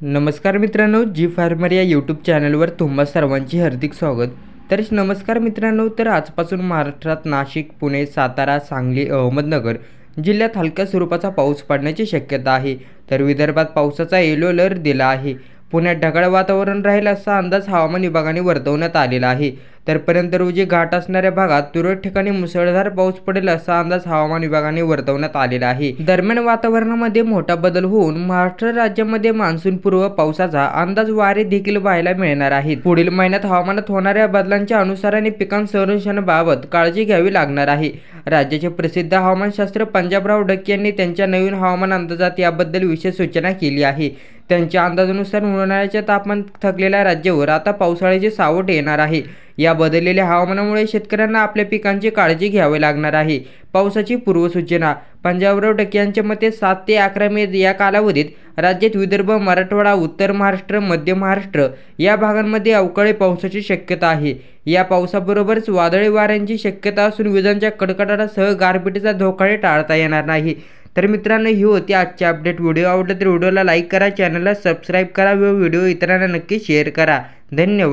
नमस्कार मित्रांनो, जी फार्मर या यूट्यूब चॅनलवर तुम्हा सर्वांचे हार्दिक स्वागत। तर नमस्कार मित्रांनो, तर आजपासून महाराष्ट्रात नाशिक, पुणे, सातारा, सांगली, अहमदनगर जिल्ह्यात हलक्या स्वरूपाचा पाऊस पडण्याची शक्यता आहे। तर विदर्भात पावसाचा येलो अलर्ट दिला आहे। पुण्यात ढगाळ वातावरण राहील असा अंदाज हवामान विभागाने वर्तवण्यात आलेला आहे। तर पर्यंत रोजी घाट असणाऱ्या भागात तुरळक ठिकाणी मुसळधार पाऊस पडेल असा अंदाज हवामान विभागाने वर्तवण्यात आलेला आहे। दरम्यान वातावरणामध्ये मोठा बदल होऊन महाराष्ट्र राज्यामध्ये मान्सून पूर्व पावसाचा अंदाज वारे देखील पाहायला मिळणार आहेत। पुढील महिन्यात हवामानात होणाऱ्या बदलांच्या अनुसाराने पिकांच्या संरक्षणाबाबत काळजी घ्यावी लागणार आहे। राज्याचे प्रसिद्ध हवामानशास्त्र पंजाबराव डक्के यांनी त्यांच्या नवीन हवामान अंदाजात याबद्दल विशेष सूचना केली आहे। त्यांच्या अंदाजानुसार उन्हाळ्याच्या तापमान थकलेल्या राज्यावर आता पावसाळ्याचे सावट येणार आहे। या बदललेल्या हवामानामुळे शेतकऱ्यांना आपल्या पिकांची काळजी घ्यावी लागणार आहे। पावसाची पूर्वसूचना पंजाबराव डक्के यांच्या मते 7 ते 11 मे या कालावधीत राज्यात विदर्भ, मराठवाडा, उत्तर महाराष्ट्र, मध्य महाराष्ट्र या भागांमध्ये अवकाळी पावसाची शक्यता आहे। या पावसाबरोबरच वादळी वाऱ्यांची शक्यता असून विजांच्या कडकडाटासह गारपिटीचा धोकाही टाळता येणार नाही। तर मित्रांनो, ही होती आजची अपडेट। व्हिडिओ आवडला तर व्हिडिओला लाईक करा, चॅनलला सबस्क्राईब करा व व्हिडिओ इतरांना नक्की शेअर करा। धन्यवाद।